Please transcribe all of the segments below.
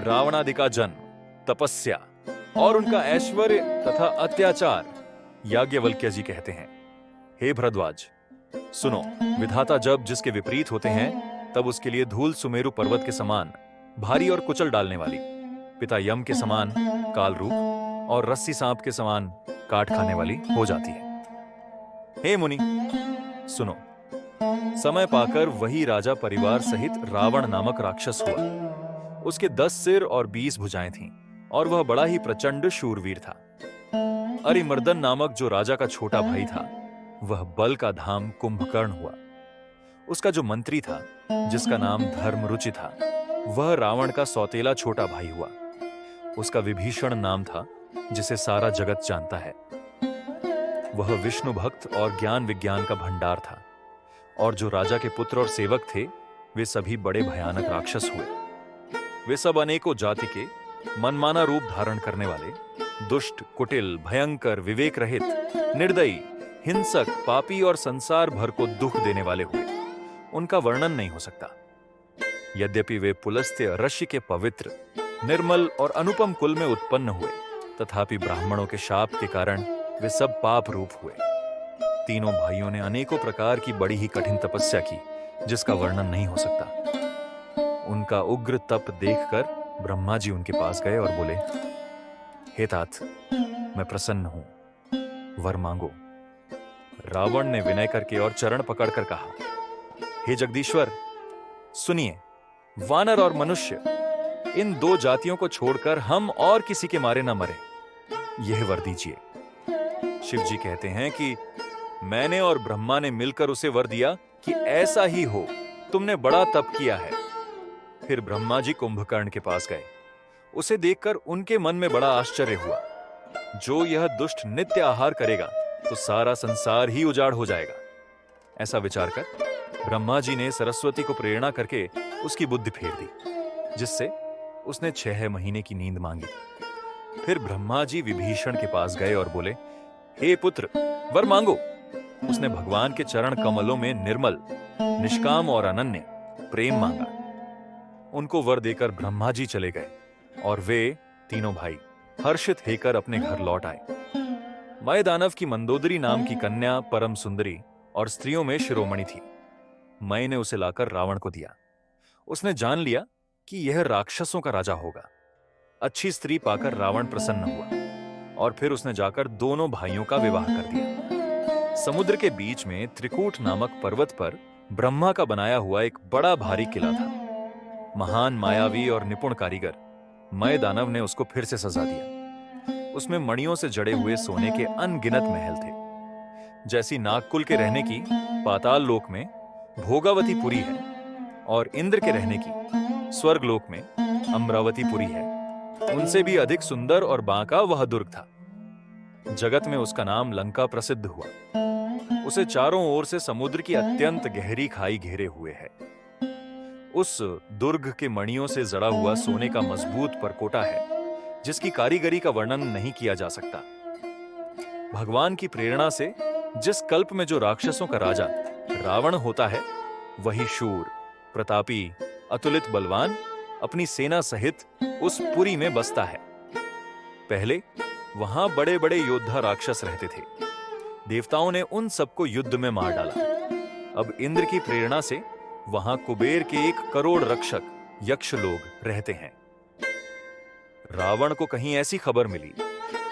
रावणादि का जन्म, तपस्या और उनका ऐश्वर्य तथा अत्याचार याज्ञवल्क्य जी कहते हैं। हे भरद्वाज, सुनो, विधाता जब जिसके विपरीत होते हैं तब उसके लिए धूल सुमेरु पर्वत के समान भारी और कुचल डालने वाली, पिता यम के समान काल रूप और रस्सी सांप के समान काट खाने वाली हो जाती है। हे मुनि, सुनो, समय पाकर वही राजा परिवार सहित रावण नामक राक्षस हुआ। उसके 10 सिर और 20 भुजाएं थीं और वह बड़ा ही प्रचंड शूरवीर था। अरिमर्दन नामक जो राजा का छोटा भाई था, वह बल का धाम कुंभकर्ण हुआ। उसका जो मंत्री था, जिसका नाम धर्मरुचि था, वह रावण का सौतेला छोटा भाई हुआ। उसका विभीषण नाम था, जिसे सारा जगत जानता है। वह विष्णु भक्त और ज्ञान विज्ञान का भंडार था। और जो राजा के पुत्र और सेवक थे, वे सभी बड़े भयानक राक्षस हुए। वे सब अनेकों जाति के मनमाना रूप धारण करने वाले, दुष्ट, कुटिल, भयंकर, विवेक रहित, निर्दयी, हिंसक, पापी और संसार भर को दुख देने वाले हुए। उनका वर्णन नहीं हो सकता। यद्यपि वे पुलस्त्य ऋषि के पवित्र, निर्मल और अनुपम कुल में उत्पन्न हुए, तथापि ब्राह्मणों के शाप के कारण वे सब पाप रूप हुए। तीनों भाइयों ने अनेकों प्रकार की बड़ी ही कठिन तपस्या की, जिसका वर्णन नहीं हो सकता। उनका उग्र तप देखकर ब्रह्मा जी उनके पास गए और बोले, हे तात, मैं प्रसन्न हूं, वर मांगो। रावण ने विनय करके और चरण पकड़कर कहा, हे जगदीश्वर, सुनिए, वानर और मनुष्य, इन 2 जातियों को छोड़कर हम और किसी के मारे न मरे, यह वर दीजिए। शिव जी कहते हैं कि मैंने और ब्रह्मा ने मिलकर उसे वर दिया कि ऐसा ही हो, तुमने बड़ा तप किया है। फिर ब्रह्मा जी कुंभकर्ण के पास गए। उसे देखकर उनके मन में बड़ा आश्चर्य हुआ। जो यह दुष्ट नित्य आहार करेगा तो सारा संसार ही उजाड़ हो जाएगा। ऐसा विचार कर ब्रह्मा जी ने सरस्वती को प्रेरणा करके उसकी बुद्धि फेर दी, जिससे उसने 6 महीने की नींद मांगी। फिर ब्रह्मा जी विभीषण के पास गए और बोले, हे पुत्र, वर मांगो। उसने भगवान के चरण कमलों में निर्मल, निष्काम और अनन्य प्रेम मांगा। उनको वर देकर ब्रह्मा जी चले गए और वे तीनों भाई हर्षित होकर अपने घर लौट आए। मय दानव की मंदोदरी नाम की कन्या परम सुंदरी और स्त्रियों में शिरोमणि थी। मय ने उसे लाकर रावण को दिया। उसने जान लिया कि यह राक्षसों का राजा होगा। अच्छी स्त्री पाकर रावण प्रसन्न हुआ और फिर उसने जाकर दोनों भाइयों का विवाह कर दिया। समुद्र के बीच में त्रिकूट नामक पर्वत पर ब्रह्मा का बनाया हुआ एक बड़ा भारी किला था। महान मायावी और निपुण कारीगर मय दानव ने उसको फिर से सजा दिया। उसमें मणियों से जड़े हुए सोने के अनगिनत महल थे। जैसी नागकुल के रहने की पाताल लोक में भोगावतीपुरी है और इंद्र के रहने की स्वर्गलोक में अमरावतीपुरी है, उनसे भी अधिक सुंदर और बांका वह दुर्ग था। जगत में उसका नाम लंका प्रसिद्ध हुआ। उसे चारों ओर से समुद्र की अत्यंत गहरी खाई घेरे हुए है। उस दुर्ग के मणियों से जड़ा हुआ सोने का मजबूत परकोटा है, जिसकी कारीगरी का वर्णन नहीं किया जा सकता। भगवान की प्रेरणा से जिस कल्प में जो राक्षसों का राजा रावण होता है, वही शूर, प्रतापी, अतुलित बलवान अपनी सेना सहित उस पुरी में बसता है। पहले वहां बड़े बड़े योद्धा राक्षस रहते थे। देवताओं ने उन सबको युद्ध में मार डाला। अब इंद्र की प्रेरणा से वहां कुबेर के 1 करोड़ रक्षक यक्ष लोग रहते हैं। रावण को कहीं ऐसी खबर मिली,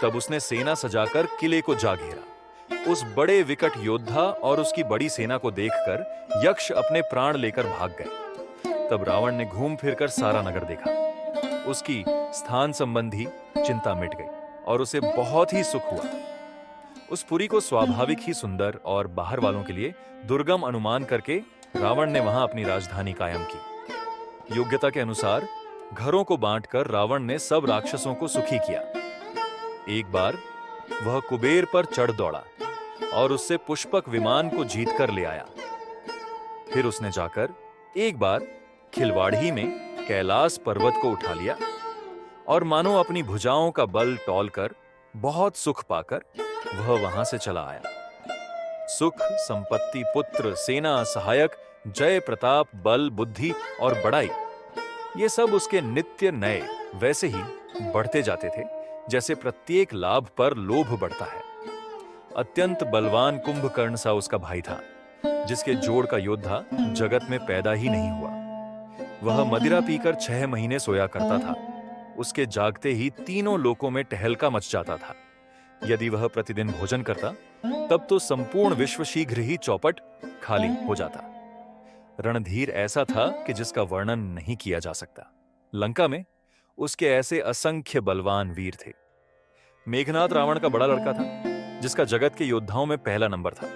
तब उसने सेना सजाकर किले को जा घेरा। उस बड़े विकट योद्धा और उसकी बड़ी सेना को देखकर यक्ष अपने प्राण लेकर भाग गए। तब रावण ने घूम फिरकर सारा नगर देखा। उसकी स्थान संबंधी चिंता मिट गई और उसे बहुत ही सुख हुआ। उस पुरी को स्वाभाविक ही सुंदर और बाहर वालों के लिए दुर्गम अनुमान करके रावण ने वहां अपनी राजधानी कायम की। योग्यता के अनुसार घरों को बांटकर रावण ने सब राक्षसों को सुखी किया। एक बार वह कुबेर पर चढ़ दौड़ा और उससे पुष्पक विमान को जीतकर ले आया। फिर उसने जाकर एक बार खिलवाड़ी में कैलाश पर्वत को उठा लिया और मानो अपनी भुजाओं का बल तौलकर बहुत सुख पाकर वह वहां से चला आया। सुख, संपत्ति, पुत्र, सेना, सहायक, जय, प्रताप, बल, बुद्धि और बड़ाई, ये सब उसके नित्य नए वैसे ही बढ़ते जाते थे जैसे प्रत्येक लाभ पर लोभ बढ़ता है। अत्यंत बलवान कुंभकर्ण सा उसका भाई था, जिसके जोड़ का योद्धा जगत में पैदा ही नहीं हुआ। वह मदिरा पीकर 6 महीने सोया करता था। उसके जागते ही तीनों लोकों में टहलका मच जाता था। यदि वह प्रतिदिन भोजन करता, तब तो संपूर्ण विश्व शीघ्र ही चौपट खाली हो जाता। रणधीर ऐसा था कि जिसका वर्णन नहीं किया जा सकता। लंका में उसके ऐसे असंख्य बलवान वीर थे। मेघनाद रावण का बड़ा लड़का था, जिसका जगत के योद्धाओं में पहला नंबर था।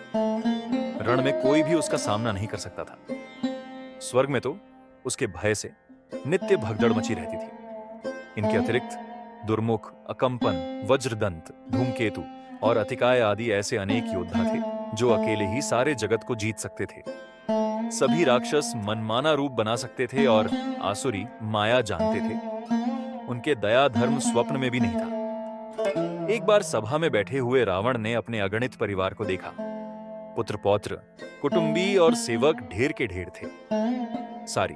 रण में कोई भी उसका सामना नहीं कर सकता था। स्वर्ग में तो उसके भय से नित्य भगदड़ मची रहती थी। इनके अतिरिक्त दुर्मुख, अकंपन, वज्रदंत, धूमकेतु और अतिकाय आदि ऐसे अनेक योद्धा थे जो अकेले ही सारे जगत को जीत सकते थे। सभी राक्षस मनमाना रूप बना सकते थे और आसुरी माया जानते थे। उनके दया धर्म स्वप्न में भी नहीं था। एक बार सभा में बैठे हुए रावण ने अपने अगणित परिवार को देखा। पुत्र पौत्र, कुटुंबी और सेवक ढेर के ढेर थे। सारी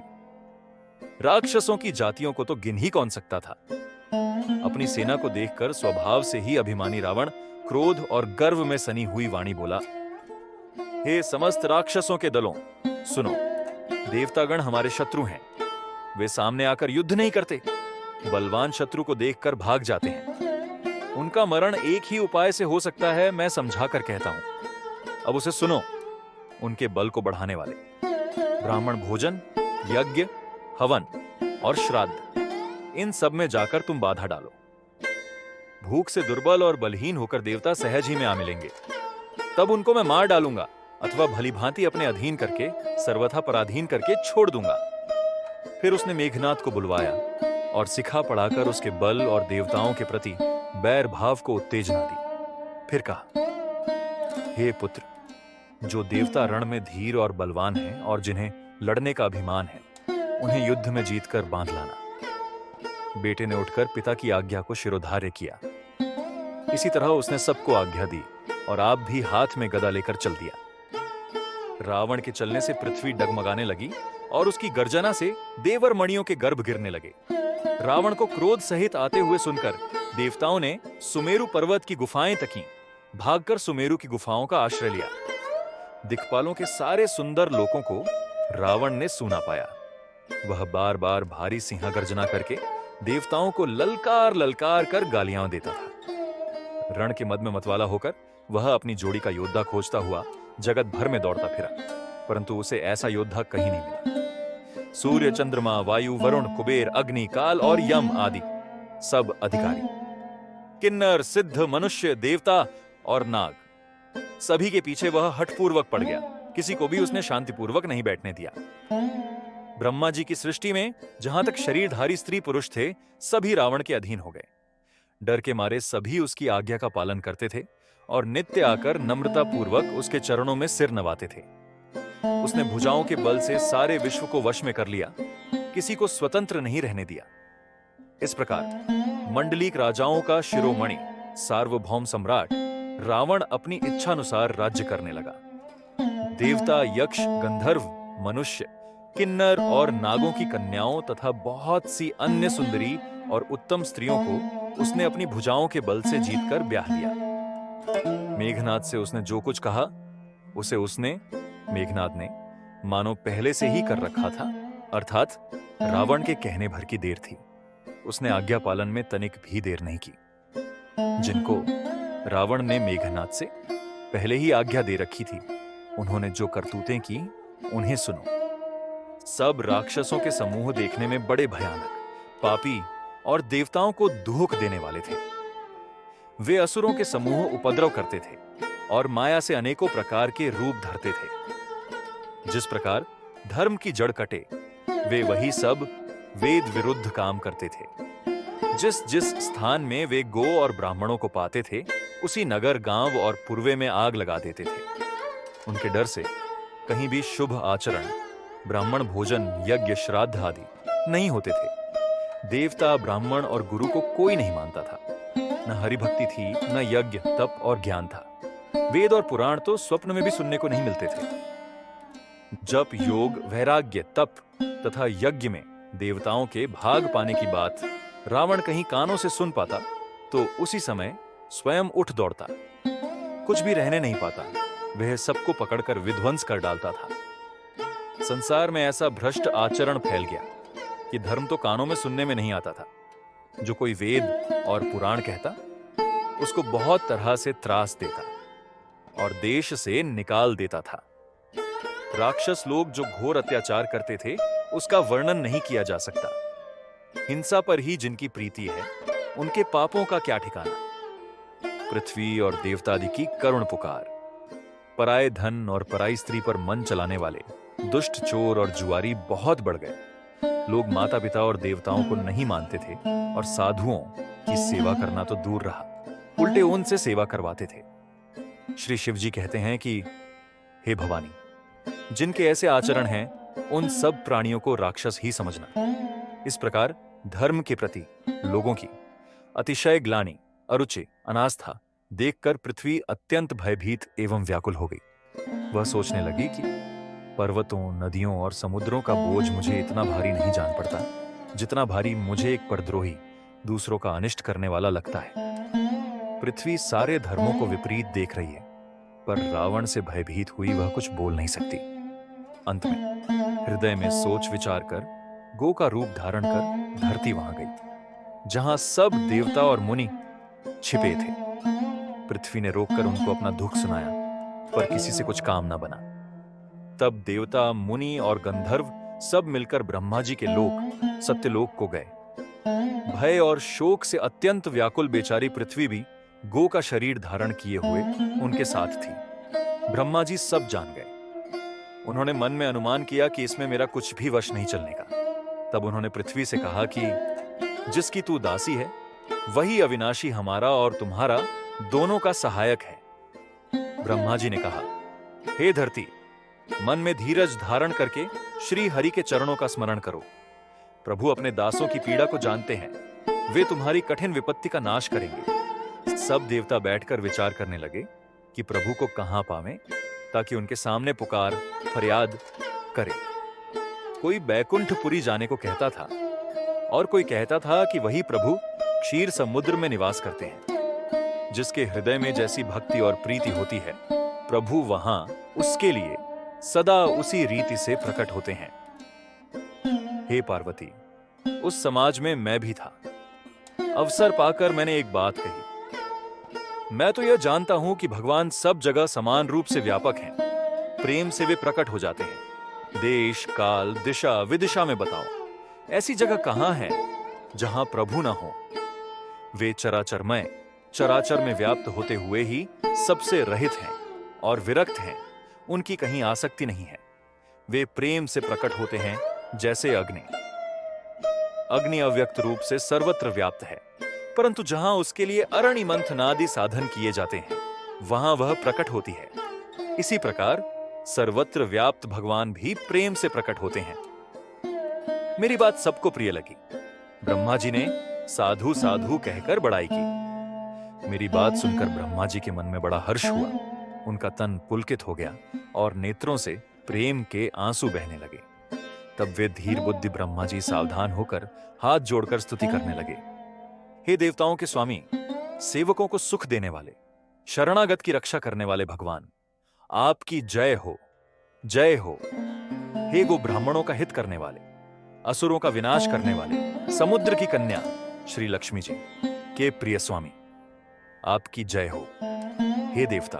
राक्षसों की जातियों को तो गिन ही कौन सकता था। अपनी सेना को देखकर स्वभाव से ही अभिमानी रावण क्रोध और गर्व में सनी हुई वाणी बोला, हे समस्त राक्षसों के दलों, सुनो, देवतागण हमारे शत्रु हैं। वे सामने आकर युद्ध नहीं करते, बलवान शत्रु को देखकर भाग जाते हैं। उनका मरण एक ही उपाय से हो सकता है, मैं समझा कर कहता हूं। अब उसे सुनो। उनके बल को बढ़ाने वाले ब्राह्मण भोजन, यज्ञ, हवन और श्राद्ध, इन सब में जाकर तुम बाधा डालो। भूख से दुर्बल और बलहीन होकर देवता सहज ही में आ मिलेंगे। तब उनको मैं मार डालूंगा अथवा भलीभांति अपने अधीन करके, सर्वथा पराधीन करके छोड़ दूंगा। फिर उसने मेघनाद को बुलवाया और सिखा पढ़ाकर उसके बल और देवताओं के प्रति बैर भाव को उत्तेजना दी। फिर कहा, हे पुत्र, जो देवता रण में धीर और बलवान हैं और जिन्हें लड़ने का अभिमान है, उन्हें युद्ध में जीतकर बांध लाना। बेटे ने उठकर पिता की आज्ञा को शिरोधार्य किया। इसी तरह उसने सबको आज्ञा दी और आप भी हाथ में गदा लेकर चल दिया। रावण के चलने से पृथ्वी डगमगाने लगी और उसकी गर्जना से देवर मणियों के गर्भ गिरने लगे। रावण को क्रोध सहित आते हुए सुनकर देवताओं ने सुमेरु पर्वत की गुफाएं तकीं। भागकर सुमेरु की गुफाओं का आश्रय लिया। दिक्पालों के सारे सुंदर लोकों को रावण ने सूना पाया। वह बार बार भारी सिंह गर्जना करके देवताओं को ललकार ललकार कर गालियां देता था। रण के मद में मतवाला होकर वह अपनी जोड़ी का योद्धा खोजता हुआ जगत भर में दौड़ता फिरा, परंतु उसे ऐसा योद्धा कहीं नहीं मिला। सूर्य, चंद्रमा, वायु, वरुण, कुबेर, अग्नि, काल और यम आदि सब अधिकारी, किन्नर, सिद्ध, मनुष्य, देवता और नाग, सभी के पीछे वह हठपूर्वक पड़ गया। किसी को भी उसने शांतिपूर्वक नहीं बैठने दिया। ब्रह्मा जी की सृष्टि में जहां तक शरीरधारी स्त्री पुरुष थे, सभी रावण के अधीन हो गए। डर के मारे सभी उसकी आज्ञा का पालन करते थे और नित्य आकर नम्रता पूर्वक उसके चरणों में सिर नवाते थे। उसने भुजाओं के बल से सारे विश्व को वश में कर लिया, किसी को स्वतंत्र नहीं रहने दिया। इस प्रकार मंडलीक राजाओं का शिरोमणि, सार्वभौम सम्राट रावण अपनी इच्छानुसार राज्य करने लगा। देवता, यक्ष, गंधर्व, मनुष्य, किन्नर और नागों की कन्याओं तथा बहुत सी अन्य सुंदरी और उत्तम स्त्रियों को उसने अपनी भुजाओं के बल से जीतकर ब्याह लिया। मेघनाद से उसने जो कुछ कहा, उसे उसने, मेघनाद ने, मानो पहले से ही कर रखा था, अर्थात रावण के कहने भर की देर थी। उसने आज्ञा पालन में तनिक भी देर नहीं की। जिनको रावण ने मेघनाद से पहले ही आज्ञा दे रखी थी, उन्होंने जो करतूतें की, उन्हें सुनो। सब राक्षसों के समूह देखने में बड़े भयानक, पापी और देवताओं को दुख देने वाले थे। वे असुरों के समूह उपद्रव करते थे और माया से अनेकों प्रकार के रूप धरते थे। जिस प्रकार धर्म की जड़ कटे, वे वही सब वेद विरुद्ध काम करते थे। जिस जिस स्थान में वे गो और ब्राह्मणों को पाते थे, उसी नगर, गांव और पूर्वे में आग लगा देते थे। उनके डर से कहीं भी शुभ आचरण, ब्राह्मण भोजन, यज्ञ, श्राद्ध आदि नहीं होते थे। देवता, ब्राह्मण और गुरु को कोई नहीं मानता था। न हरिभक्ति थी, न यज्ञ, तप और ज्ञान था। वेद और पुराण तो स्वप्न में भी सुनने को नहीं मिलते थे। जप, योग, वैराग्य, तप तथा यज्ञ में देवताओं के भाग पाने की बात रावण कहीं कानों से सुन पाता तो उसी समय स्वयं उठ दौड़ता, कुछ भी रहने नहीं पाता, वह सबको पकड़कर विध्वंस कर डालता था। संसार में ऐसा भ्रष्ट आचरण फैल गया कि धर्म तो कानों में सुनने में नहीं आता था। जो कोई वेद और पुराण कहता उसको बहुत तरह से त्रास देता और देश से निकाल देता था। राक्षस लोग जो घोर अत्याचार करते थे उसका वर्णन नहीं किया जा सकता। हिंसा पर ही जिनकी प्रीति है उनके पापों का क्या ठिकाना। पृथ्वी और देवता आदि की करुण पुकार, पराये धन और पराई स्त्री पर मन चलाने वाले दुष्ट चोर और जुआरी बहुत बढ़ गए। लोग माता पिता और देवताओं को नहीं मानते थे और साधुओं की सेवा करना तो दूर रहा, उल्टे उनसे सेवा करवाते थे। श्री शिव जी कहते हैं कि हे भवानी, जिनके ऐसे आचरण हैं उन सब प्राणियों को राक्षस ही समझना। इस प्रकार धर्म के प्रति लोगों की अतिशय ग्लानि, अरुचि, अनास्था देखकर पृथ्वी अत्यंत भयभीत एवं व्याकुल हो गई। वह सोचने लगी कि पर्वतों, नदियों और समुद्रों का बोझ मुझे इतना भारी नहीं जान पड़ता जितना भारी मुझे एक परद्रोही, दूसरों का अनिष्ट करने वाला लगता है। पृथ्वी सारे धर्मों को विपरीत देख रही है, पर रावण से भयभीत हुई वह कुछ बोल नहीं सकती। अंत में हृदय में सोच विचार कर गो का रूप धारण कर धरती वहां गई जहां सब देवता और मुनि छिपे थे। पृथ्वी ने रोककर उनको अपना दुख सुनाया, पर किसी से कुछ काम न बना। तब देवता, मुनि और गंधर्व सब मिलकर ब्रह्मा जी के लोक सत्यलोक को गए। भय और शोक से अत्यंत व्याकुल बेचारी पृथ्वी भी गो का शरीर धारण किए हुए उनके साथ थी। ब्रह्मा जी सब जान गए। उन्होंने मन में अनुमान किया कि इसमें मेरा कुछ भी वश नहीं चलने का। तब उन्होंने पृथ्वी से कहा कि जिसकी तू दासी है वही अविनाशी हमारा और तुम्हारा दोनों का सहायक है। ब्रह्मा जी ने कहा, हे धरती, मन में धीरज धारण करके श्री हरि के चरणों का स्मरण करो। प्रभु अपने दासों की पीड़ा को जानते हैं, वे तुम्हारी कठिन विपत्ति का नाश करेंगे। सब देवता बैठकर विचार करने लगे कि प्रभु को कहां पावें ताकि उनके सामने पुकार फरियाद करें। कोई बैकुंठपुरी जाने को कहता था और कोई कहता था कि वही प्रभु क्षीर समुद्र में निवास करते हैं। जिसके हृदय में जैसी भक्ति और प्रीति होती है, प्रभु वहां उसके लिए सदा उसी रीति से प्रकट होते हैं। हे पार्वती, उस समाज में मैं भी था। अवसर पाकर मैंने एक बात कही। मैं तो यह जानता हूं कि भगवान सब जगह समान रूप से व्यापक हैं। प्रेम से वे प्रकट हो जाते हैं। देश, काल, दिशा, विदिशा में बताओ, ऐसी जगह कहां है जहां प्रभु ना हो। वे चराचरमय, चराचर में व्याप्त होते हुए ही सबसे रहित हैं और विरक्त हैं। उनकी कहीं आसक्ति नहीं है। वे प्रेम से प्रकट होते हैं जैसे अग्नि। अग्नि अव्यक्त रूप से सर्वत्र व्याप्त है, परंतु जहां उसके लिए अरणि मंथनादि साधन किए जाते हैं वहां वह प्रकट होती है। इसी प्रकार सर्वत्र व्याप्त भगवान भी प्रेम से प्रकट होते हैं। मेरी बात सबको प्रिय लगी। ब्रह्मा जी ने साधु साधु कहकर बड़ाई की। मेरी बात सुनकर ब्रह्मा जी के मन में बड़ा हर्ष हुआ। उनका तन पुलकित हो गया और नेत्रों से प्रेम के आंसू बहने लगे। तब वे धीर बुद्धि ब्रह्मा जी सावधान होकर हाथ जोड़कर स्तुति करने लगे। हे देवताओं के स्वामी, सेवकों को सुख देने वाले, शरणागत की रक्षा करने वाले भगवान, आपकी जय हो, जय हो। हे गो ब्राह्मणों का हित करने वाले, असुरों का विनाश करने वाले, समुद्र की कन्या श्री लक्ष्मी जी के प्रिय स्वामी, आपकी जय हो। हे देवता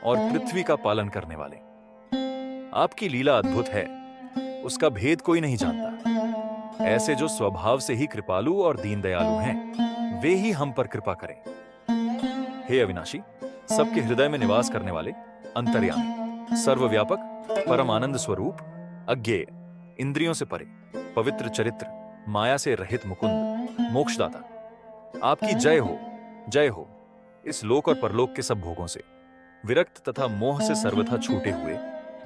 और पृथ्वी का पालन करने वाले, आपकी लीला अद्भुत है, उसका भेद कोई नहीं जानता। ऐसे जो स्वभाव से ही कृपालु और दीन दयालु हैं, वे ही हम पर कृपा करें। हे अविनाशी, सबके हृदय में निवास करने वाले, अंतर्यामी, सर्वव्यापक, परम आनंद स्वरूप, अज्ञेय, इंद्रियों से परे, पवित्र चरित्र, माया से रहित मुकुंद, मोक्षदाता, आपकी जय हो, जय हो। इस लोक और परलोक के सब भोगों से विरक्त तथा मोह से सर्वथा छूटे हुए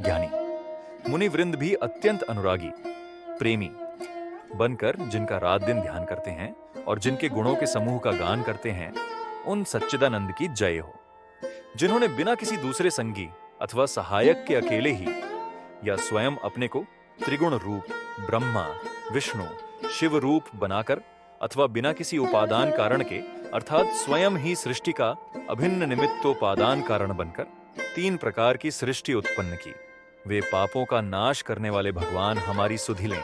ज्ञानी मुनि वृंद भी अत्यंत अनुरागी, प्रेमी बनकर जिनका रात दिन ध्यान करते हैं और जिनके गुणों के समूह का गान करते हैं, उन सच्चिदानंद की जय हो। जिन्होंने बिना किसी दूसरे संगी अथवा सहायक के अकेले ही या स्वयं अपने को त्रिगुण रूप ब्रह्मा, विष्णु, शिव रूप बनाकर अथवा बिना किसी उपादान कारण के अर्थात स्वयं ही सृष्टि का अभिन्न निमित्तोपादान कारण बनकर 3 प्रकार की सृष्टि उत्पन्न की। वे पापों का नाश करने वाले भगवान हमारी सुधि लें।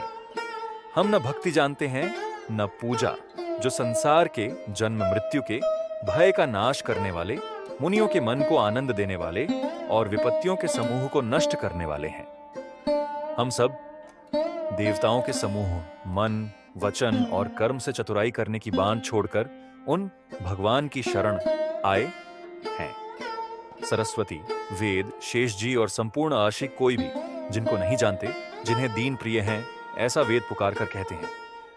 हम न भक्ति जानते हैं न पूजा, जो संसार के जन्म मृत्यु के भय का नाश करने वाले, मुनियों के मन को आनंद देने वाले और विपत्तियों के समूह को नष्ट करने वाले हैं। हम सब देवताओं के समूह मन, वचन और कर्म से चतुराई करने की बांध छोड़कर उन भगवान की शरण आए हैं। सरस्वती, वेद, शेष जी और संपूर्ण आशिक कोई भी जिनको नहीं जानते, जिन्हें दीन प्रिय हैं, ऐसा वेद पुकार कर कहते हैं,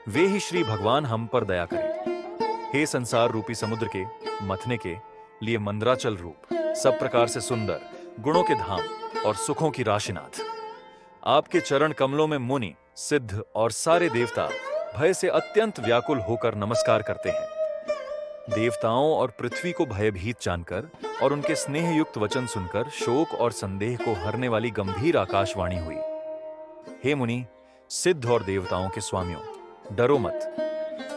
वे ही श्री भगवान हम पर दया करें। हे संसार रूपी समुद्र के मथने के लिए मंदराचल रूप, सब प्रकार से सुंदर, गुणों के धाम और सुखों की राशिनाथ, आपके चरण कमलों में मुनि, सिद्ध और सारे देवता भय से अत्यंत व्याकुल होकर नमस्कार करते हैं। देवताओं और पृथ्वी को भयभीत जानकर और उनके स्नेह युक्त वचन सुनकर शोक और संदेह को हरने वाली गंभीर आकाशवाणी हुई। हे मुनि, सिद्ध और देवताओं के स्वामियों, डरो मत।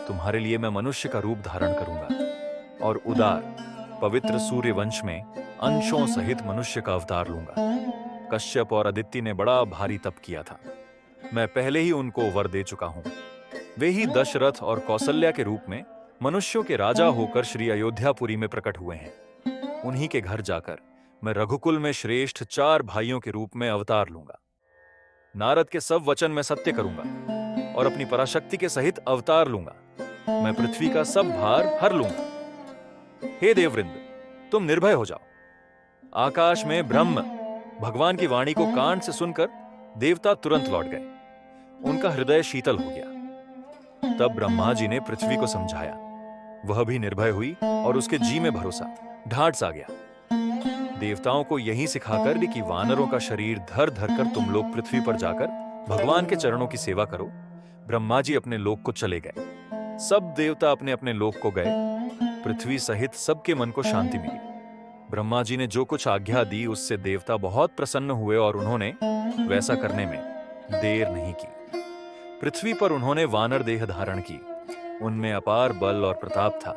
तुम्हारे लिए मैं मनुष्य का रूप धारण करूंगा और उदार पवित्र सूर्य वंश में अंशों सहित मनुष्य का अवतार लूंगा। कश्यप और अदिति ने बड़ा भारी तप किया था, मैं पहले ही उनको वर दे चुका हूं। वे ही दशरथ और कौसल्या के रूप में मनुष्यों के राजा होकर श्री अयोध्यापुरी में प्रकट हुए हैं। उन्हीं के घर जाकर मैं रघुकुल में श्रेष्ठ 4 भाइयों के रूप में अवतार लूंगा। नारद के सब वचन मैं सत्य करूंगा और अपनी पराशक्ति के सहित अवतार लूंगा। मैं पृथ्वी का सब भार हर लूंगा। हे देववृंद, तुम निर्भय हो जाओ। आकाश में ब्रह्म भगवान की वाणी को कान से सुनकर देवता तुरंत लौट गए। उनका हृदय शीतल हो गया। तब ब्रह्मा जी ने पृथ्वी को समझाया, वह भी निर्भय हुई और उसके जी में भरोसा, ढाढ़स आ गया। देवताओं को यही सिखाकर कि वानरों का शरीर धर धर कर तुम लोग पृथ्वी पर जाकर भगवान के चरणों की सेवा करो, ब्रह्मा जी अपने लोक को चले गए। सब देवता अपने अपने लोक को गए। पृथ्वी सहित सबके मन को शांति मिली। ब्रह्मा जी ने जो कुछ आज्ञा दी उससे देवता बहुत प्रसन्न हुए और उन्होंने वैसा करने में देर नहीं की। पृथ्वी पर उन्होंने वानर देह धारण की। उनमें अपार बल और प्रताप था।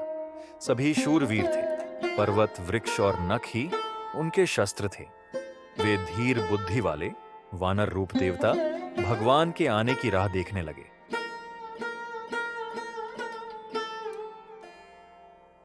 सभी शूरवीर थे। पर्वत, वृक्ष और नख ही उनके शस्त्र थे। वे धीर बुद्धि वाले वानर रूप देवता भगवान के आने की राह देखने लगे।